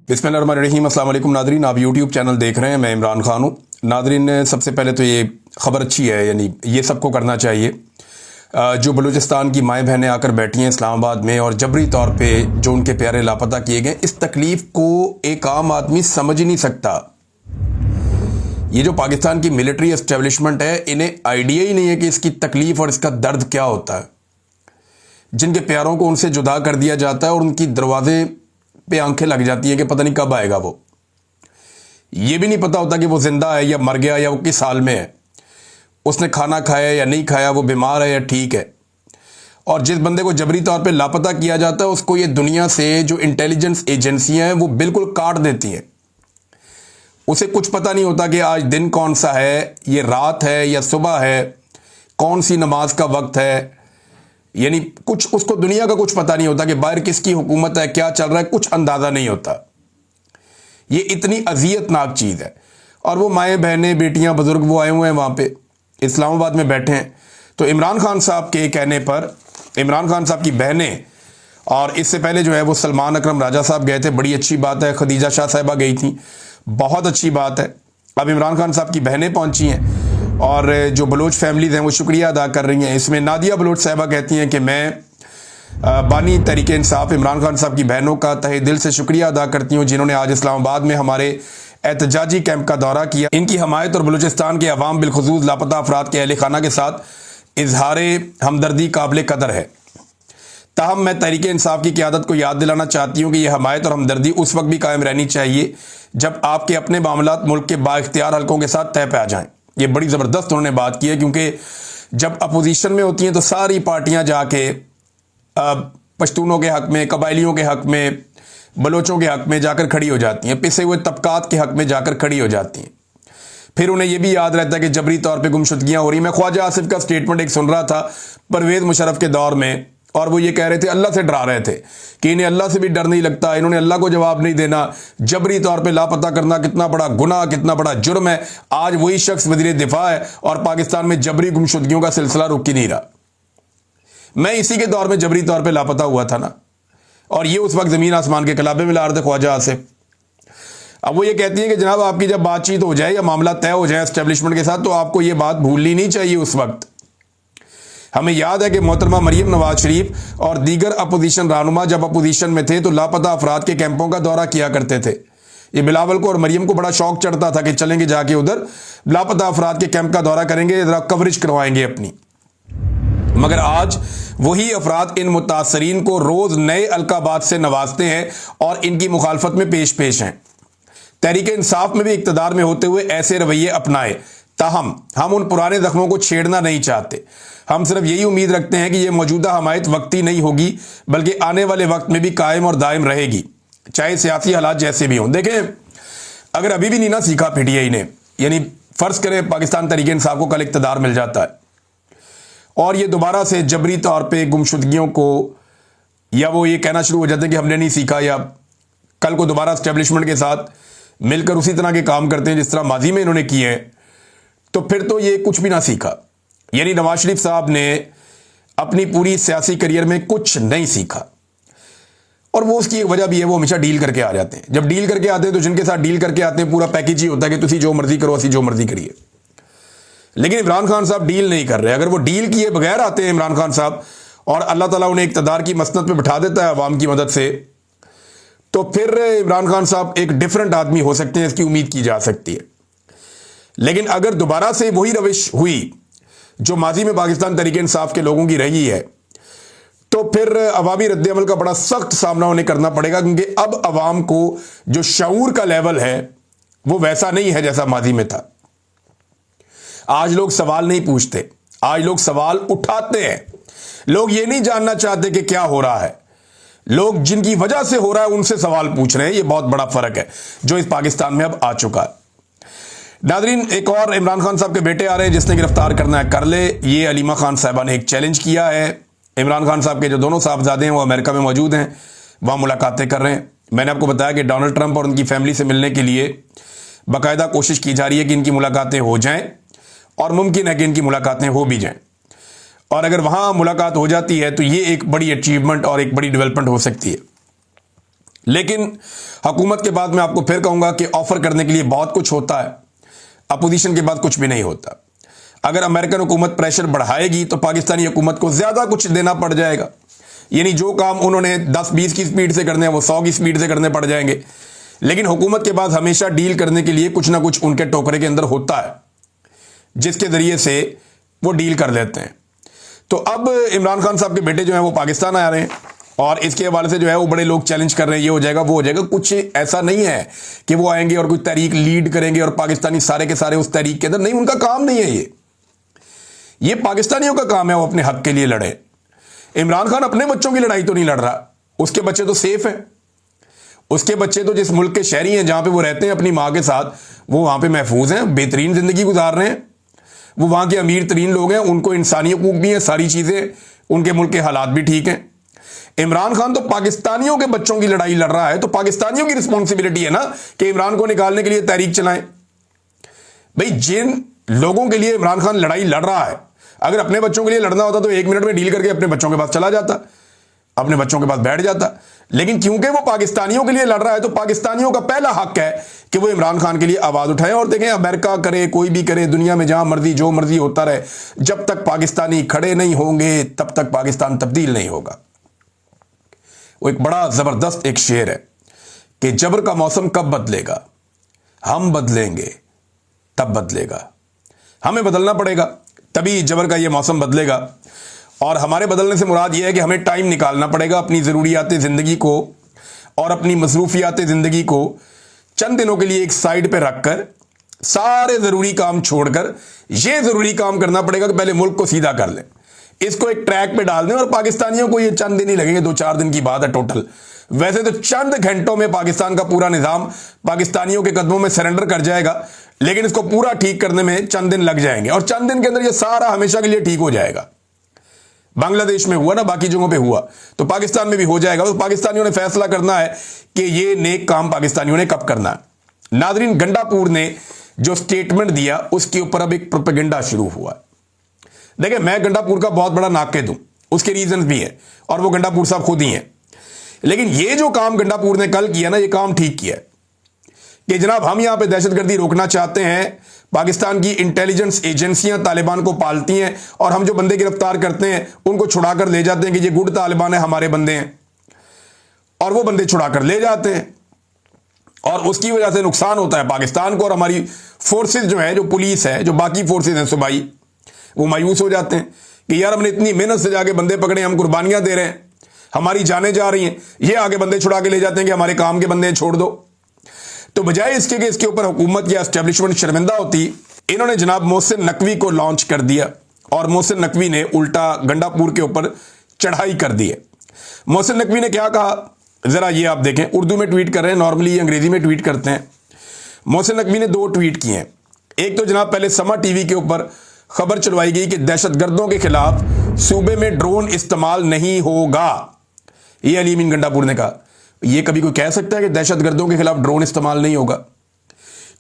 बिस्मिल्लाहिर्रहमानिर्रहीम। अस्सलाम वालेकुम नादरीन, आप यूट्यूब चैनल देख रहे हैं। मैं इमरान खान हूँ। नादरीन, सबसे पहले तो ये ख़बर अच्छी है, यानी ये सबको करना चाहिए। जो बलूचिस्तान की माएँ बहनें आकर बैठी हैं इस्लामाबाद में और जबरी तौर पे जो उनके प्यारे लापता किए गए, इस तकलीफ़ को एक आम आदमी समझ ही नहीं सकता। ये जो पाकिस्तान की मिलिट्री एस्टेब्लिशमेंट है, इन्हें आइडिया ही नहीं है कि इसकी तकलीफ़ और इसका दर्द क्या होता है। जिनके प्यारों को उनसे जुदा कर दिया जाता है और उनकी दरवाजे पे आंखें लग जाती हैं कि पता नहीं कब आएगा वो। ये भी नहीं पता होता कि वो जिंदा है या मर गया या वो किस हाल में है, उसने खाना खाया या नहीं खाया, वो बीमार है या ठीक है। और जिस बंदे को जबरी तौर पे लापता किया जाता है, उसको ये दुनिया से जो इंटेलिजेंस एजेंसियां हैं वो बिल्कुल काट देती हैं। उसे कुछ पता नहीं होता कि आज दिन कौन सा है, ये रात है या सुबह है, कौन सी नमाज का वक्त है, यानी कुछ उसको दुनिया का कुछ पता नहीं होता कि बाहर किसकी हुकूमत है, क्या चल रहा है, कुछ अंदाज़ा नहीं होता। ये इतनी अजियतनाक चीज़ है। और वो माएँ बहनें बेटियां बुजुर्ग वो आए हुए हैं वहाँ पे इस्लामाबाद में बैठे हैं। तो इमरान खान साहब के कहने पर इमरान खान साहब की बहनें, और इससे पहले जो है वो सलमान अकरम राजा साहब गए थे, बड़ी अच्छी बात है। खदीजा शाह साहिबा गई थी, बहुत अच्छी बात है। अब इमरान खान साहब की बहनें पहुँची हैं और जो बलोच फैमिलीज़ हैं वो शुक्रिया अदा कर रही हैं। इसमें नादिया बलोच साहिबा कहती हैं कि मैं बानी तहरीक इंसाफ इमरान खान साहब की बहनों का तहे दिल से शुक्रिया अदा करती हूँ, जिन्होंने आज इस्लामाबाद में हमारे एहतजाजी कैंप का दौरा किया। इनकी हमायत और बलूचिस्तान के अवाम बिलखुसूस लापता अफराद के अहल खाना के साथ इजहार हमदर्दी काबिल कदर है। ताहम मैं तहरीक इंसाफ की क़यादत को याद दिलाना चाहती हूँ कि यह हमायत और हमदर्दी उस वक्त भी कायम रहनी चाहिए जब आपके अपने मामलात मुल्क के बाइख्तियार हल्कों के साथ तय पे आ जाएँ। ये बड़ी ज़बरदस्त उन्होंने बात की है, क्योंकि जब अपोजिशन में होती हैं तो सारी पार्टियां जाके पश्तूनों के हक में, कबायलियों के हक में, बलोचों के हक में जाकर खड़ी हो जाती हैं, पिसे हुए तबकात के हक में जाकर खड़ी हो जाती हैं। फिर उन्हें यह भी याद रहता है कि जबरी तौर पे गुमशुदगियां हो रही। मैं ख्वाजा आसिफ का स्टेटमेंट एक सुन रहा था परवेज़ मुशर्रफ के दौर में, और वो ये कह रहे थे, अल्लाह से डरा रहे थे कि इन्हें अल्लाह से भी डर नहीं लगता, इन्होंने अल्लाह को जवाब नहीं देना। जबरी तौर पे लापता करना कितना बड़ा गुनाह, कितना बड़ा जुर्म है। आज वही शख्स वज़ीर दिफा है और पाकिस्तान में जबरी गुमशुदगियों का सिलसिला रुक ही नहीं रहा। मैं इसी के दौर में जबरी तौर पे लापता हुआ था ना, और ये उस वक्त ज़मीन आसमान के कलाबे में ला रहे थे ख्वाजा आसिफ। अब वो ये कहती हैं कि जनाब आपकी जब बातचीत हो जाए या मामला तय हो जाए एस्टेब्लिशमेंट के साथ, तो आपको ये बात भूलनी नहीं चाहिए। उस वक्त हमें याद है कि मोहतरमा मरियम नवाज शरीफ और दीगर अपोजिशन रहनुमा जब अपोजिशन में थे तो लापता अफराद के कैंपों का दौरा किया करते थे। ये बिलावल को और मरियम को बड़ा शौक चढ़ता था कि चलेंगे जाके उधर लापता अफराद के कैंप का दौरा करेंगे, जरा कवरेज करवाएंगे अपनी। मगर आज वही अफराद इन मुतासरीन को रोज नए अलकाबात से नवाजते हैं और इनकी मुखालफत में पेश पेश हैं। तहरीक इंसाफ में भी इक्तदार में होते हुए ऐसे रवैये अपनाए। ताहम हम उन पुराने जख्मों को छेड़ना नहीं चाहते। हम सिर्फ यही उम्मीद रखते हैं कि यह मौजूदा हमायत वक्ती नहीं होगी, बल्कि आने वाले वक्त में भी कायम और दायम रहेगी, चाहे सियासी हालात जैसे भी हों। देखें, अगर अभी भी नहीं ना सीखा पीटीआई ने, यानी फ़र्ज़ करें पाकिस्तान तहरीक इंसाफ को कल इक़्तिदार मिल जाता है और ये दोबारा से जबरी तौर पे गुमशुदगियों को, या वो ये कहना शुरू हो जाते हैं कि हमने नहीं सीखा, या कल को दोबारा एस्टेब्लिशमेंट के साथ मिलकर उसी तरह के काम करते हैं जिस तरह माजी में इन्होंने किए हैं, तो फिर तो ये कुछ भी ना सीखा। यानी नवाज शरीफ साहब ने अपनी पूरी सियासी करियर में कुछ नहीं सीखा, और वो उसकी एक वजह भी है, वो हमेशा डील करके आ जाते हैं। जब डील करके आते हैं तो जिनके साथ डील करके आते हैं पूरा पैकेज ही होता है कि तुसी जो मर्जी करो, असी जो मर्जी करिए। लेकिन इमरान खान साहब डील नहीं कर रहे। अगर वो डील किए बगैर आते हैं इमरान खान साहब और अल्लाह ताला उन्हें इक़्तिदार की मसनद पे बिठा देता है अवाम की मदद से, तो फिर इमरान खान साहब एक डिफरेंट आदमी हो सकते हैं, इसकी उम्मीद की जा सकती है। लेकिन अगर दोबारा से वही रविश हुई जो माजी में पाकिस्तान तहरीक इंसाफ के लोगों की रही है, तो फिर अवामी रद्द-ए-अमल का बड़ा सख्त सामना उन्हें करना पड़ेगा, क्योंकि अब अवाम को जो शऊर का लेवल है वो वैसा नहीं है जैसा माजी में था। आज लोग सवाल नहीं पूछते, आज लोग सवाल उठाते हैं। लोग ये नहीं जानना चाहते कि क्या हो रहा है, लोग जिनकी वजह से हो रहा है उनसे सवाल पूछ रहे हैं। ये बहुत बड़ा फर्क है जो इस पाकिस्तान में अब आ चुका है। नादरीन, एक और इमरान खान साहब के बेटे आ रहे हैं, जिसने गिरफ्तार करना है कर ले। ये अलीमा खान साहबा ने एक चैलेंज किया है। इमरान खान साहब के जो दोनों साहबजादे हैं वो अमेरिका में मौजूद हैं, वहाँ मुलाकातें कर रहे हैं। मैंने आपको बताया कि डोनाल्ड ट्रंप और उनकी फैमिली से मिलने के लिए बाकायदा कोशिश की जा रही है कि इनकी मुलाकातें हो जाएं, और मुमकिन है कि इनकी मुलाकातें हो भी जाएं। और अगर वहाँ मुलाकात हो जाती है तो ये एक बड़ी अचीवमेंट और एक बड़ी डेवलपमेंट हो सकती है। लेकिन हुकूमत के बाद मैं आपको फिर कहूंगा कि ऑफर करने के लिए बहुत कुछ होता है, अपोजिशन के बाद कुछ भी नहीं होता। अगर अमेरिकन हुकूमत प्रेशर बढ़ाएगी तो पाकिस्तानी हुकूमत को ज्यादा कुछ देना पड़ जाएगा, यानी जो काम उन्होंने 10-20 की स्पीड से करने हैं वो 100 की स्पीड से करने पड़ जाएंगे। लेकिन हुकूमत के बाद हमेशा डील करने के लिए कुछ ना कुछ उनके टोकरे के अंदर होता है जिसके जरिए से वो डील कर लेते हैं। तो अब इमरान खान साहब के बेटे जो हैं वो पाकिस्तान आ रहे हैं और इसके हवाले से जो है वो बड़े लोग चैलेंज कर रहे हैं, ये हो जाएगा वो हो जाएगा। कुछ ऐसा नहीं है कि वो आएंगे और कोई तहरीक लीड करेंगे और पाकिस्तानी सारे के सारे उस तहरीक के अंदर, नहीं, उनका काम नहीं है ये पाकिस्तानियों का काम है वो अपने हक के लिए लड़े। इमरान खान अपने बच्चों की लड़ाई तो नहीं लड़ रहा, उसके बच्चे तो सेफ हैं, उसके बच्चे तो जिस मुल्क के शहरी हैं जहां पे वो रहते हैं अपनी मां के साथ, वो वहां पे महफूज हैं, बेहतरीन जिंदगी गुजार रहे हैं, वो वहां के अमीर तरीन लोग हैं, उनको इंसानी हकूक भी हैं, सारी चीजें, उनके मुल्क के हालात भी ठीक हैं। इमरान खान तो पाकिस्तानियों के बच्चों की लड़ाई लड़ रहा है, तो पाकिस्तानियों की रिस्पॉन्सिबिलिटी है ना कि इमरान को निकालने के लिए तहरीक चलाएं। भाई जिन लोगों के लिए इमरान खान लड़ाई लड़ रहा है, अगर अपने बच्चों के लिए लड़ना होता तो 1 मिनट में डील करके अपने बच्चों के पास चला जाता, अपने बच्चों के पास बैठ जाता। लेकिन क्योंकि वो पाकिस्तानियों के लिए लड़ रहा है तो पाकिस्तानियों का पहला हक है कि वो इमरान खान के लिए आवाज उठाएं। और देखें, अमेरिका करे, कोई भी करे, दुनिया में जहां मर्जी जो मर्जी होता रहे, जब तक पाकिस्तानी खड़े नहीं होंगे तब तक पाकिस्तान तब्दील नहीं होगा। वो एक बड़ा जबरदस्त एक शेर है कि जबर का मौसम कब बदलेगा, हम बदलेंगे तब बदलेगा। हमें बदलना पड़ेगा तभी जबर का ये मौसम बदलेगा। और हमारे बदलने से मुराद यह है कि हमें टाइम निकालना पड़ेगा अपनी ज़रूरियात ज़िंदगी को और अपनी मसरूफियात ज़िंदगी को चंद दिनों के लिए एक साइड पे रखकर सारे ज़रूरी काम छोड़कर ये ज़रूरी काम करना पड़ेगा कि पहले मुल्क को सीधा कर लें, इसको एक ट्रैक पे डाल दें। और पाकिस्तानियों को ये चंद दिन ही लगेंगे, 2-4 दिन की बात है टोटल। वैसे तो चंद घंटों में पाकिस्तान का पूरा निज़ाम पाकिस्तानियों के कदमों में सरेंडर कर जाएगा, लेकिन इसको पूरा ठीक करने में चंद दिन लग जाएंगे और चंद दिन के अंदर ये सारा हमेशा के लिए ठीक हो जाएगा। बांग्लादेश में हुआ ना, बाकी जगहों पे हुआ, तो पाकिस्तान में भी हो जाएगा। तो पाकिस्तानियों ने फैसला करना है कि ये नेक काम पाकिस्तानियों ने कब करना है। नादरीन, गंडापुर ने जो स्टेटमेंट दिया उसके ऊपर अब एक प्रोपेगेंडा शुरू हुआ। देखिए, मैं गंडापुर का बहुत बड़ा नाक़िद हूं, उसके रीजन भी है और वो गंडापुर साहब खुद ही हैं। लेकिन ये जो काम गंडापुर ने कल किया ना, ये काम ठीक किया कि जनाब हम यहां पे दहशतगर्दी रोकना चाहते हैं, पाकिस्तान की इंटेलिजेंस एजेंसियां तालिबान को पालती हैं और हम जो बंदे गिरफ्तार करते हैं उनको छुड़ाकर ले जाते हैं कि ये गुड तालिबान है, हमारे बंदे हैं, और वो बंदे छुड़ाकर ले जाते हैं और उसकी वजह से नुकसान होता है पाकिस्तान को। और हमारी फोर्सेज जो है, जो पुलिस है, जो बाकी फोर्सेज हैं सूबाई, वो मायूस हो जाते हैं कि यार हमने इतनी मेहनत से जाके बंदे पकड़े, हम कुर्बानियां दे रहे हैं, हमारी जानें जा रही हैं, ये आगे बंदे छुड़ा के ले जाते हैं कि हमारे काम के बंदे छोड़ दो। तो बजाय इसके कि इसके ऊपर हुकूमत या एस्टेब्लिशमेंट शर्मिंदा होती, इन्होंने जनाब मोहसिन नकवी को लॉन्च कर दिया और मोहसिन नकवी ने उल्टा गंडापुर के ऊपर चढ़ाई कर दी है। मोहसिन नकवी ने क्या कहा, जरा ये आप देखें, उर्दू में ट्वीट कर रहे हैं, नॉर्मली अंग्रेजी में ट्वीट करते हैं। मोहसिन नकवी ने 2 ट्वीट किए हैं। एक तो जनाब पहले समा टीवी के ऊपर खबर चलवाई गई कि दहशतगर्दों के खिलाफ सूबे में ड्रोन इस्तेमाल नहीं होगा, ये अली अमीन गंडापुर ने कहा। ये कभी कोई कह सकता है कि दहशतगर्दों के खिलाफ ड्रोन इस्तेमाल नहीं होगा?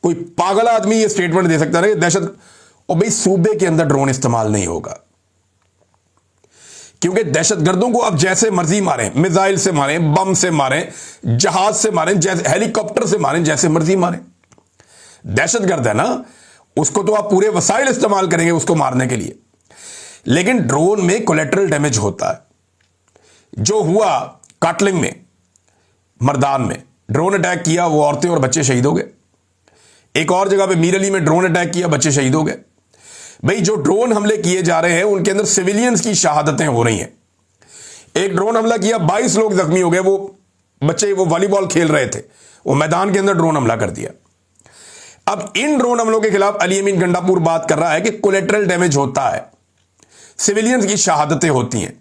कोई पागल आदमी ये स्टेटमेंट दे सकता है ना कि दहशत, और भाई सूबे के अंदर ड्रोन इस्तेमाल नहीं होगा, क्योंकि दहशतगर्दों को अब जैसे मर्जी मारें, मिसाइल से मारें, बम से मारें, जहाज से मारें, जैसे हेलीकॉप्टर से मारें, जैसे मर्जी मारें, दहशतगर्द है ना, उसको तो आप पूरे वसाइल इस्तेमाल करेंगे उसको मारने के लिए। लेकिन ड्रोन में कोलेटरल डैमेज होता है। जो हुआ काटलिंग में, मर्दान में ड्रोन अटैक किया, वो औरतें और बच्चे शहीद हो गए। एक और जगह पे मीर अली में ड्रोन अटैक किया, बच्चे शहीद हो गए। भाई जो ड्रोन हमले किए जा रहे हैं उनके अंदर सिविलियंस की शहादतें हो रही हैं। एक ड्रोन हमला किया, 22 लोग जख्मी हो गए, वो बच्चे वो वॉलीबॉल खेल रहे थे, वो मैदान के अंदर ड्रोन हमला कर दिया। अब इन ड्रोन हमलों के खिलाफ अली अमीन गंडापुर बात कर रहा है कि कोलेटरल डैमेज होता है, सिविलियंस की शहादतें होती हैं,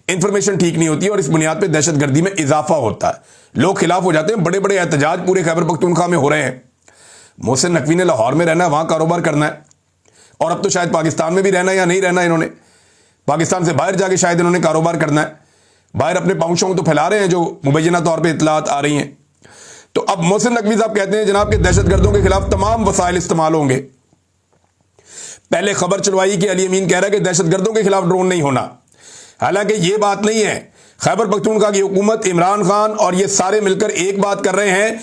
इंफॉर्मेशन ठीक नहीं होती और इस बुनियाद पे दहशतगर्दी में इजाफा होता है, लोग खिलाफ हो जाते हैं। बड़े बड़े एहतजाज पूरे खैबर पख्तूनख्वा में हो रहे हैं। मोहसिन नकवी ने लाहौर में रहना है, वहां कारोबार करना है, और अब तो शायद पाकिस्तान में भी रहना है या नहीं रहना, इन्होंने पाकिस्तान से बाहर जाके शायद इन्होंने कारोबार करना है, बाहर अपने पाउंशों तो फैला रहे हैं जो मुबैना तौर पर इतलात आ रही हैं। तो अब मोहसिन नकवी साहब कहते हैं जनाब के दहशतगर्दों के खिलाफ तमाम वसाइल इस्तेमाल होंगे। पहले खबर चलवाई कि अली अमीन कह रहा है कि दहशतगर्दों के खिलाफ ड्रोन नहीं होना, हालांकि यह बात नहीं है। खैबर पख्तूनख्वा की हुकूमत, इमरान खान और ये सारे मिलकर एक बात कर रहे हैं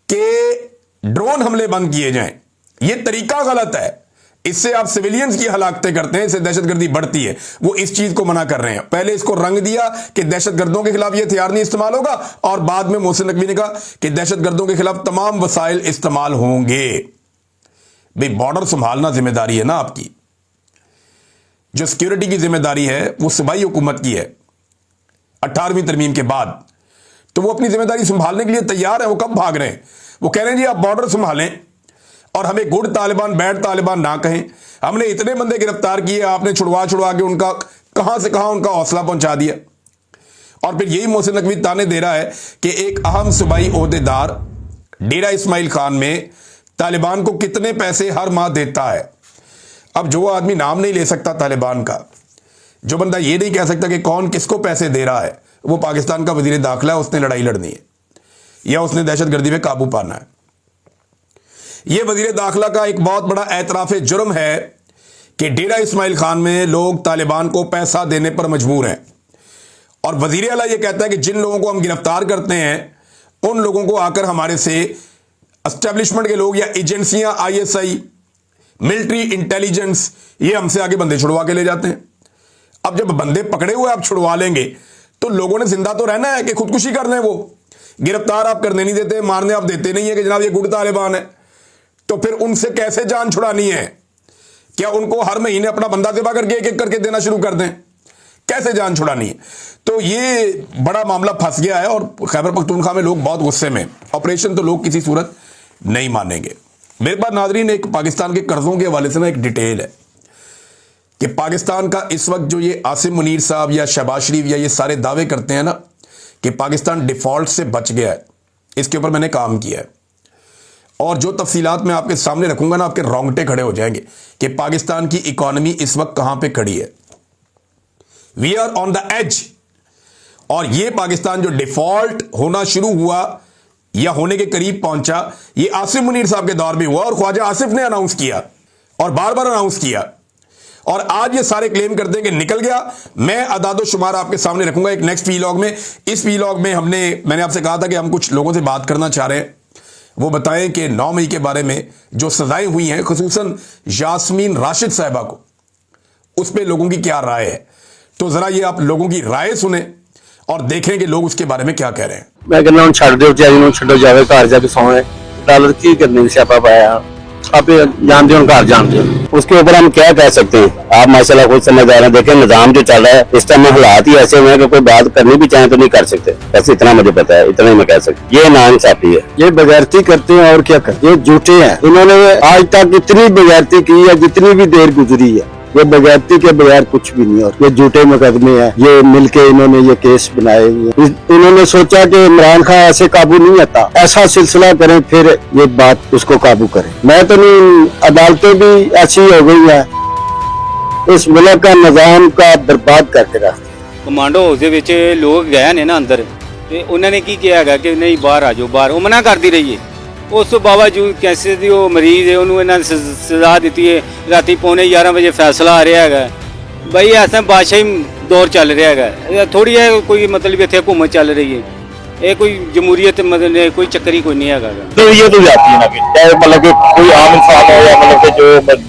कि ड्रोन हमले बंद किए जाएं। ये तरीका गलत है, इससे आप सिविलियंस की हलाकतें करते हैं, इससे दहशतगर्दी बढ़ती है। वो इस चीज को मना कर रहे हैं। पहले इसको रंग दिया कि दहशतगर्दों के खिलाफ ये हथियार नहीं इस्तेमाल होगा, और बाद में मोहसिन नकवी ने कहा कि दहशतगर्दों के खिलाफ तमाम वसाइल इस्तेमाल होंगे। भाई बॉर्डर संभालना जिम्मेदारी है ना आपकी, जो सिक्योरिटी की जिम्मेदारी है वो सूबाई हुकूमत की है 18वीं तरमीम के बाद, तो वो अपनी जिम्मेदारी संभालने के लिए तैयार है। वो कब भाग रहे हैं? वो कह रहे हैं जी आप बॉर्डर संभालें और हमें गुड तालिबान बैड तालिबान ना कहें। हमने इतने बंदे गिरफ्तार किए, आपने छुड़वा के उनका कहां से कहां उनका हौसला पहुंचा दिया। और फिर यही मोहसिन नकवी ताने दे रहा है कि एक अहम सूबाई ओहदेदार डेरा इस्माइल खान में तालिबान को कितने पैसे हर माह देता है। अब जो आदमी नाम नहीं ले सकता तालिबान का, जो बंदा ये नहीं कह सकता कि कौन किसको पैसे दे रहा है, वो पाकिस्तान का वजीर दाखिला है, उसने लड़ाई लड़नी है या उसने दहशतगर्दी में काबू पाना है। यह वजीर दाखिला का एक बहुत बड़ा एतराफ जुर्म है कि डेरा इस्माइल खान में लोग तालिबान को पैसा देने पर मजबूर हैं। और वजीर आला यह कहता है कि जिन लोगों को हम गिरफ्तार करते हैं उन लोगों को आकर हमारे से एस्टेब्लिशमेंट के लोग या एजेंसियां, ISI, मिलिट्री इंटेलिजेंस, ये हमसे आगे बंदे छुड़वा के ले जाते हैं। अब जब बंदे पकड़े हुए आप छुड़वा लेंगे तो लोगों ने जिंदा तो रहना है कि खुदकुशी कर लें। वो गिरफ्तार आप करने नहीं देते, मारने आप देते नहीं है कि जनाब ये गुड तालिबान है, तो फिर उनसे कैसे जान छुड़ानी है? क्या उनको हर महीने अपना बंदा ज़िबा करके एक एक करके देना शुरू कर दें? कैसे जान छुड़ानी है? तो ये बड़ा मामला फंस गया है और खैबर पख्तूनख्वा में लोग बहुत गुस्से में। ऑपरेशन तो लोग किसी सूरत नहीं मानेंगे। मेरे पास नाजरीन एक पाकिस्तान के कर्जों के हवाले से ना एक डिटेल है कि पाकिस्तान का इस वक्त जो ये आसिम मुनीर साहब या शहबाज शरीफ या ये सारे दावे करते हैं ना कि पाकिस्तान डिफॉल्ट से बच गया है, इसके ऊपर मैंने काम किया है और जो तफसीलात मैं आपके सामने रखूंगा ना, आपके रोंगटे खड़े हो जाएंगे कि पाकिस्तान की इकॉनमी इस वक्त कहां पे खड़ी है। We are on the edge. और ये पाकिस्तान जो डिफॉल्ट होना शुरू हुआ या होने के करीब पहुंचा, ये आसिम मुनीर साहब के दौर में हुआ और ख्वाजा आसिफ ने अनाउंस किया और बार बार अनाउंस किया। और आज ये सारे क्लेम करते हैं कि निकल गया। मैं अदादो शुमार आपके सामने रखूंगा एक नेक्स्ट वीलॉग में। इस वीलॉग में मैंने आपसे कहा था कि हम कुछ लोगों से बात करना चाह रहे हैं, वो बताएं कि 9 मई के बारे में जो सजाएं हुई हैं खुसूसन यास्मीन राशिद साहिबा को, उस पर लोगों की क्या राय है। तो जरा ये आप लोगों की राय सुने और देखें कि लोग उसके बारे में क्या कह रहे हैं। मैं कहना छड़ दो छो जावे घर जाके सोए डॉलर की करने से आप पाया आप जानते हो घर जानते हो उसके ऊपर हम क्या कह सकते हैं। आप माशाल्लाह खुद समझदार हैं। देखें निजाम जो चल रहा है इस टाइम हालात ही ऐसे हैं कि कोई बात करनी भी चाहे तो नहीं कर सकते। बस इतना मुझे पता है, इतना ही मैं कह सकता। ये नाइंसाफी है, ये बेगैरती करते हैं और क्या करते, ये झूठे हैं। इन्होंने आज तक इतनी बेगैरती की है जितनी भी देर गुजरी है, ये बेगैरती के बगैर कुछ भी नहीं। और ये झूठे मुकदमे हैं, ये मिलके इन्होंने ये केस बनाए। इन्होंने सोचा कि इमरान खान ऐसे काबू नहीं आता, ऐसा सिलसिला करें फिर ये बात उसको काबू करें। मैं तो नहीं, अदालतें भी ऐसी हो गई है, इस मुल्क का निजाम का बर्बाद करके रखते। कमांडो हाउस ਦੇ ਵਿੱਚ ਲੋਕ ਗਏ ਨੇ ਨਾ ਅੰਦਰ ਤੇ ਉਹਨਾਂ ਨੇ ਕੀ ਕਿਹਾ ਹੈਗਾ ਕਿ ਨਹੀਂ ਬਾਹਰ ਆ ਜਾਓ, ਬਾਹਰ ਉਹ ਮਨਾ ਕਰਦੀ ਰਹੀ ਹੈ। ਉਸ ਤੋਂ ਬਾਵਜੂਦ ਕੈਂਸਰ ਦੀ ਉਹ ਮਰੀਜ਼ ਹੈ, ਉਹਨੂੰ ਇਹਨਾਂ ਨੇ ਸਜ਼ਾ ਦਿੱਤੀ ਹੈ। ਰਾਤੀ 11:45 ਵਜੇ ਫੈਸਲਾ ਆ ਰਿਹਾ ਹੈਗਾ। ਬਈ ਐਸਾ ਬਾਦਸ਼ਾਹੀ ਦੌਰ ਚੱਲ ਰਿਹਾ ਹੈਗਾ। ਥੋੜੀ ਹੈ ਕੋਈ ਮਤਲਬ ਇੱਥੇ ਘੁੰਮਣ ਚੱਲ ਰਹੀ ਹੈ। ਇਹ ਕੋਈ ਜਮਹੂਰੀਅਤ मतलब कोई चक्कर ही कोई नहीं है। तो ये तो जाती है ना कि चाहे मतलब कि कोई आम इंसान हो या मतलब कि जो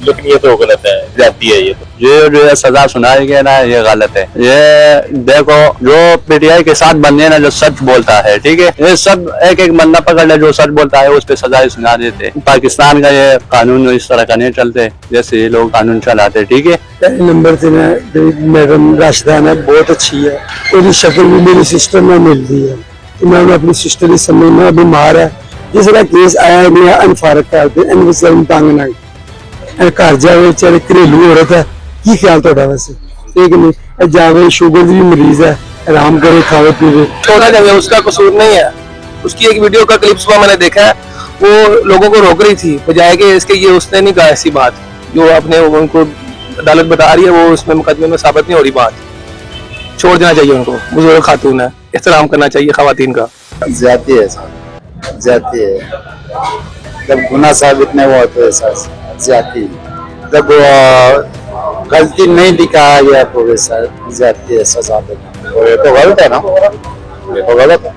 लेकिन ये तो गलत है, जाती है। ये जो है सजा सुनाई गई ना, ये गलत है। ये देखो जो PTI के साथ बंदे ना जो सच बोलता है, ठीक है, ये सब एक एक बंदा पकड़ ले जो सच बोलता है उस पर सजा सुना देते। पाकिस्तान का ये कानून इस तरह का नहीं चलते जैसे ये लोग कानून चलाते, ठीक है। पहले नंबर से मैडम राशिदा है, बहुत अच्छी है। मेरी शक्ल भी मेरी सिस्टर में मिल रही है। इन्होंने अपनी सिस्टर ही समय में बीमार है, जिसका केस आया नहीं अनफारक करते तंग ना घर जाए बेचारे घरेलू औरत है। की ख्याल थोड़ा वैसे ठीक नहीं जावे, शुगर भी मरीज है, आराम करे खावे पीवे छोड़ा जाए, उसका कसूर नहीं है। उसकी एक वीडियो का क्लिप सुबह मैंने देखा है, वो लोगों को रोक रही थी बजाय के इसके, ये उसने नहीं कहा ऐसी बात जो अपने उनको अदालत बता रही है, वो उसमें मुकदमे में साबित नहीं हो रही बात। छोड़ देना चाहिए उनको, बुजुर्ग खातून है, एहतराम करना चाहिए खवातीन का। जाती है जाती है, जब गुनाह साबित नहीं हुआ तो ऐसा जाती है। जब गलती नहीं दिखाया गया तो वैसा जाती है सजा देना। और ये तो गलत है ना, ये तो गलत है,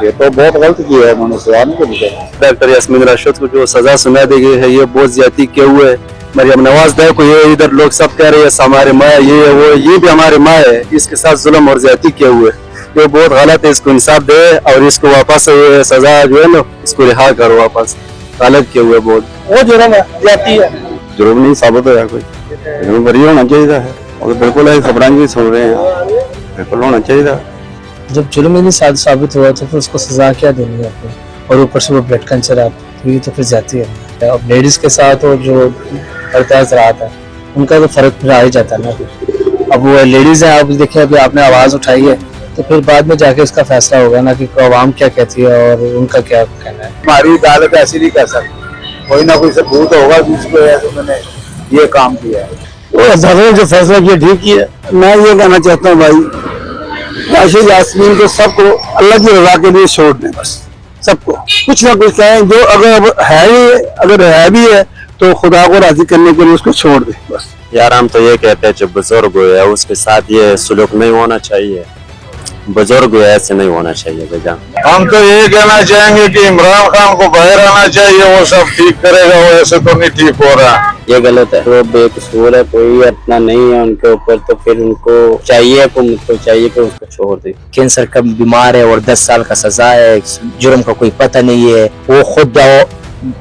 ये तो बहुत गलत किया है उन्होंने सजा नहीं करनी चाहिए। डॉक्टर यास्मीन राशिद को जो सजा सुना दी गई है ये बहुत ज्यादा किए हुए है। मरियम नवाज देखो ये इधर लोग सब कह रहे हैं हमारे माँ ये है वो, ये भी हमारे माँ है, इसके साथ जुल्म और ज्यादती किए हुए ये बहुत गलत है। इसको इंसाफ दे और इसको वापस ये सजा जो है ना इसको रिहा करो वापस, गलत किए हुए बहुत। वो जुर्म है, जाती है। जुर्म नहीं साबित होया कोई, बरी होना चाहिए है और बिल्कुल है खबर भी सुन रहे हैं, बिल्कुल होना चाहिए। जब जुर्म ही नहीं साबित हुआ तो फिर उसको सजा क्या देनी है आपको, और ऊपर से वो ब्लड कैंसर है, ये तो फिर जाती है। अब लेडीज के साथ वो जो बर्ताव रहा था उनका तो फर्क फिर आ ही जाता है ना। अब वो लेडीज है, आप देखिए अभी आपने आवाज उठाई है तो फिर बाद में जाके उसका फैसला होगा ना कि आवाम क्या कहती है और उनका क्या कहना है। हमारी अदालत ऐसी नहीं कर सकती, कोई ना कोई सबूत होगा जिसको मैंने ये काम किया है। वो अदालत ने जो फैसला किया ठीक ही है। मैं ये कहना चाहता हूँ भाई, राशिद यास्मीन को सबको अल्लाह की रजा के लिए छोड़ दें, बस सबको कुछ ना कुछ कहें, जो अगर है भी है तो खुदा को राजी करने के लिए उसको छोड़ दें बस। यार हम तो ये कहते हैं जब बुजुर्ग है उसके साथ ये सुलूक नहीं होना चाहिए, बुजुर्ग ऐसे नहीं होना चाहिए बेटा। हम तो ये कहना चाहेंगे कि इमरान खान को बाहर आना चाहिए, वो सब ठीक करेगा, वो ऐसे तो नहीं ठीक हो रहा। ये गलत है, वो बेकसूर है, कोई अपना नहीं है उनके ऊपर, तो फिर उनको चाहिए कि उसको छोड़ दे। कैंसर का बीमार है और 10 साल का सजा है, जुर्म का कोई पता नहीं है। वो खुद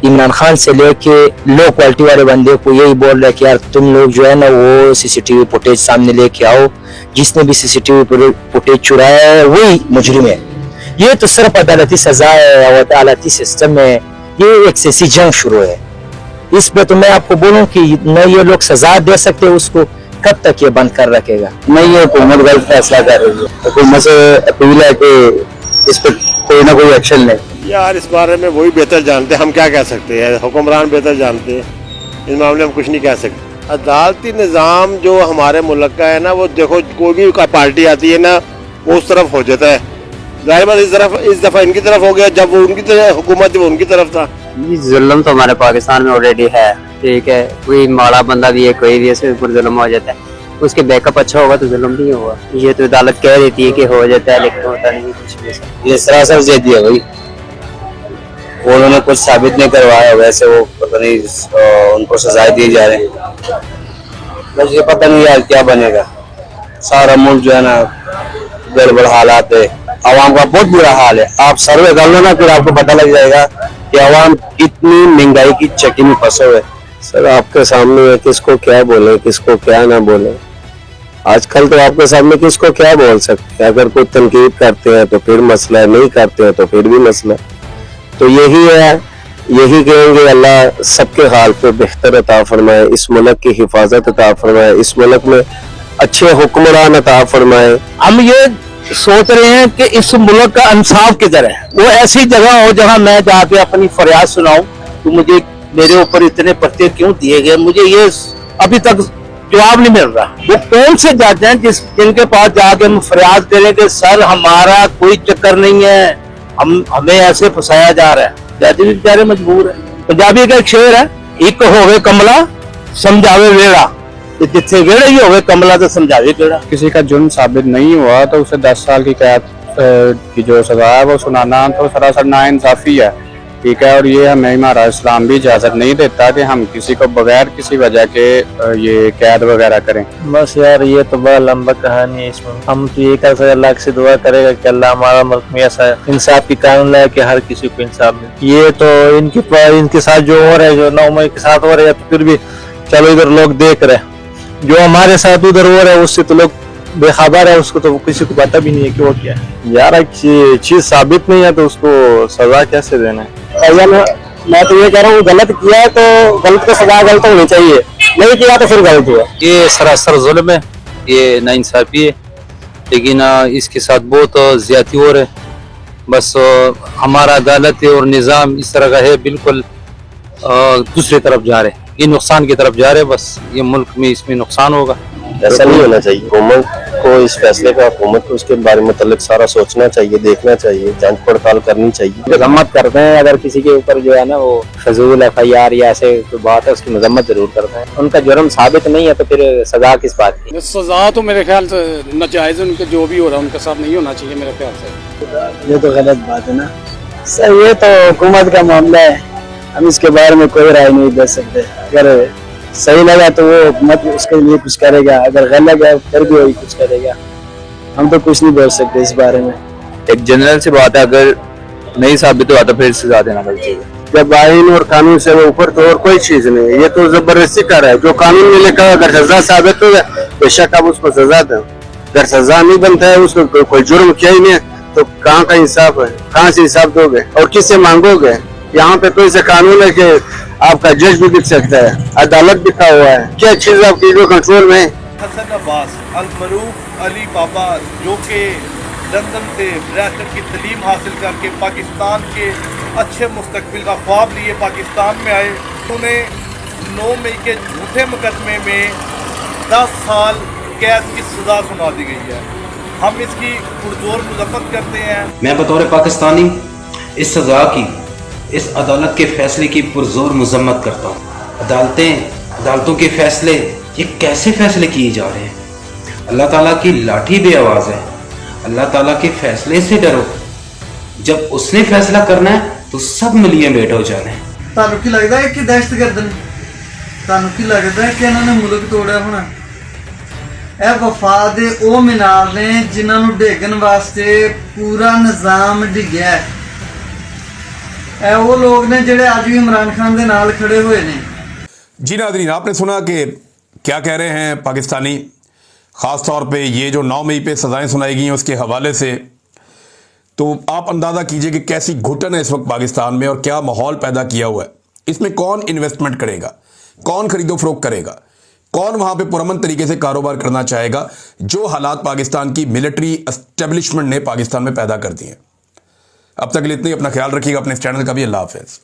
इमरान खान से लेके लो क्वालिटी वाले बंदे को यही बोल रहा है कि यार तुम लोग जो है ना वो सीसीटीवी फुटेज सामने लेके आओ, जिसने भी सीसीटीवी फुटेज चुराया है वही मुजरिम है। ये तो सिर्फ अदालती सजा है और अदालती सिस्टम में ये एक ऐसी जंग शुरू है। इस पे तो मैं आपको बोलूं कि न ये लोग सजा दे सकते उसको, कब तक ये बंद कर रखेगा। नहीं, ये हुकूमत गलत फैसला कर रही है, हुकूमत से अपील है कि इस पर कोई ना कोई एक्शन ले। यार इस बारे में वही बेहतर जानते हैं, हम क्या कह सकते हैं, हुक्मरान बेहतर जानते हैं, इस मामले में कुछ नहीं कह सकते। अदालती निज़ाम जो हमारे मुल्क का है ना, वो देखो कोई भी पार्टी आती है ना वो उस तरफ हो जाता है, जाहिर बात इस दफा इनकी तरफ हो गया, जब वो उनकी तरफ हुकूमत वो उनकी तरफ था। ये जुल्म तो हमारे पाकिस्तान में ऑलरेडी है, ठीक है, कोई माड़ा बंदा भी है, कोई भी ऐसे ऊपर जुल्म हो जाता है, उसके बैकअप अच्छा होगा तो जुल्म नहीं होगा। ये तो अदालत कह देती है कि हो जाता है, लेकिन होता नहीं कुछ भी। ये सरासर जैदी है भाई, उन्होंने कुछ साबित नहीं करवाया, वैसे वो पता नहीं उनको सजाएं दी जा रही है। बस ये पता नहीं यार क्या बनेगा, सारा मुल्क जो है ना गड़बड़ हालात है, आवाम का बहुत बुरा हाल है। आप सर्वे कर लो ना, फिर आपको पता लग जाएगा कि आवाम कितनी महंगाई की चक्की में फंसे हुए। सर आपके सामने है, किसको क्या बोले किसको क्या ना बोले, आजकल तो आपके सामने किसको क्या बोल सकते हैं। अगर कोई तनकीद करते हैं तो फिर मसला है, नहीं करते हैं तो फिर भी मसला है। तो यही है, यही कहेंगे अल्लाह सबके हाल पे बेहतर अता फरमाए, इस मुल्क की हिफाजत अता फरमाए, इस मुल्क में अच्छे हुक्मरान अता फरमाए। हम ये सोच रहे हैं कि इस मुल्क का इंसाफ किधर है, वो ऐसी जगह हो जहां मैं जाके अपनी फरियाद सुनाऊं तो मुझे मेरे ऊपर इतने पर्चे क्यों दिए गए, मुझे ये अभी तक जवाब नहीं मिल रहा। वो कौन से जज हैं जिनके पास जाके हम फरियाद करें कि सर हमारा कोई चक्कर नहीं है, हमें ऐसे फंसाया जा रहा है। जज भी बेचारे मजबूर है। पंजाबी का एक शेर है, एक होवे कमला समझावे वेड़ा, जिथे वेड़ा ही होवे कमला तो समझावे वेड़ा। किसी का जुर्म साबित नहीं हुआ तो उसे 10 साल की कैद की जो सजा है वो सुनाना तो सरासर नाइंसाफी है, ठीक है। और ये हमें हमारा इस्लाम भी इजाजत नहीं देता कि हम किसी को बगैर किसी वजह के ये कैद वगैरह करें। बस यार ये तो बड़ा लंबा कहानी है, इसमें हम तो ये कर सकते अल्लाह से दुआ करेगा कि अल्लाह हमारा मुल्क में ऐसा इंसाफ की कानून लाए कि हर किसी को इंसाफ मिले। ये तो इनके साथ जो हो रहा है, जो ना उम्र के साथ हो रहा है, तो फिर भी चलो इधर लोग देख रहे हैं, जो हमारे साथ उधर हो रहा है उससे तो लोग बेखबर है, उसको तो किसी को पता भी नहीं है कि वो क्या है। यार चीज साबित नहीं है तो उसको सजा कैसे देना है। मैं तो ये कह रहा हूँ गलत किया है तो गलत को सजा गलत होनी चाहिए, नहीं किया तो फिर गलत हुआ। ये सरासर जुल्म है, ये नाइंसाफी है, लेकिन इसके साथ बहुत ज्यादती हो रहा है। बस हमारा अदालत और निज़ाम इस तरह का है, बिल्कुल दूसरी तरफ जा रहे हैं, ये नुकसान की तरफ जा रहे हैं। बस ये मुल्क में इसमें नुकसान होगा। ऐसा नहीं होना चाहिए। हुकूमत को इस फैसले का, हुकूमत को उसके बारे में मतलब सारा सोचना चाहिए, देखना चाहिए, जांच पड़ताल करनी चाहिए। मजम्मत करते हैं अगर किसी के ऊपर जो है ना वो फजूल FIR या ऐसे कोई बात है उसकी मजम्मत जरूर करते हैं। उनका जुर्म साबित नहीं है तो फिर सजा किस बात की? सजा तो मेरे ख्याल से नाजायज, उनके जो भी हो रहा है उनके साथ नहीं होना चाहिए मेरे ख्याल से। ये तो गलत बात है ना सर, ये तो हुकूमत का मामला है, हम इसके बारे में कोई राय नहीं दे सकते। अगर सही लगा तो वो हुकूमत उसके लिए कुछ करेगा, अगर गलत लगा फिर भी वही कुछ करेगा, हम तो कुछ नहीं बोल सकते इस बारे में। एक जनरल सी बात है, अगर नहीं साबित हुआ तो फिर सजा देना चाहिए। जब आइन और कानून से ऊपर तो और कोई चीज नहीं है, ये तो जबरदस्ती कर रहा है। जो कानून में लिखा है अगर सजा साबित हो जाए बेशक आप उसको सजा दें, अगर सजा नहीं बनता है उसको कोई जुर्म किया ही नहीं है तो कहाँ का इंसाफ है, कहाँ से इंसाफ दोगे और किससे मांगोगे? यहाँ पे तो ऐसे कानून है कि आपका जज भी दिख सकता है, अदालत लिखा हुआ है, क्या चीज आपकी जो कंट्रोल में है। हसन अब्बास अल-मरूफ अली बाबा जो कि लंदन से बैरिस्टर की तालीम हासिल करके पाकिस्तान के अच्छे मुस्तकबिल का ख्वाब लिए पाकिस्तान में आए, उन्हें 9 मई के झूठे मुकदमे में 10 साल कैद की सजा सुना दी गई है। हम इसकी पुरजोर मजम्मत करते हैं। मैं बतौर पाकिस्तानी इस सजा की, इस अदालत के फैसले की पुरजोर मजम्मत करता हूँ। अदालतों के फैसले, ये कैसे फैसले किए जा रहे हैं? अल्लाह ताला की लाठी बेआवाज़ है। अल्लाह ताला के फैसले से डरो। जब उसने फैसला करना है तो सब मिलिए बैठो जाने। ਤੁਹਾਨੂੰ ਕੀ ਲੱਗਦਾ ਹੈ ਕਿ ਦਹਿਸ਼ਤਗਰਦ ਨੇ? ਤੁਹਾਨੂੰ ਕੀ ਲੱਗਦਾ ਹੈ ਕਿ ਇਹਨਾਂ ਨੇ ਮੁਲਕ ਤੋੜਿਆ ਹੋਣਾ? ਇਹ ਵਫਾ ਦੇ ਉਹ ਮੀਨਾਰ ਨੇ ਜਿਨ੍ਹਾਂ ਨੂੰ ਢੇਗਣ ਵਾਸਤੇ ਪੂਰਾ ਨਿਜ਼ਾਮ ਡਿੱਗਿਆ ਹੈ। ਇਹ ਉਹ ਲੋਕ ਨੇ ਜਿਹੜੇ ਅੱਜ ਵੀ ਇਮਰਾਨ ਖਾਨ ਦੇ ਨਾਲ ਖੜੇ ਹੋਏ ਨੇ। जी नाज़रीन, आपने सुना कि क्या कह रहे हैं पाकिस्तानी, ख़ास तौर पे ये जो 9 मई पे सज़ाएं सुनाई गई हैं उसके हवाले से। तो आप अंदाज़ा कीजिए कि कैसी घुटन है इस वक्त पाकिस्तान में और क्या माहौल पैदा किया हुआ है। इसमें कौन इन्वेस्टमेंट करेगा, कौन खरीदो फरोख्त करेगा, कौन वहाँ पे पुरअमन तरीके से कारोबार करना चाहेगा, जो हालात पाकिस्तान की मिलिट्री एस्टेब्लिशमेंट ने पाकिस्तान में पैदा कर दिए हैं। अब तक के लिए इतना ही। अपना ख्याल रखिएगा, अपने इस चैनल का भी। अल्लाह हाफ़िज़।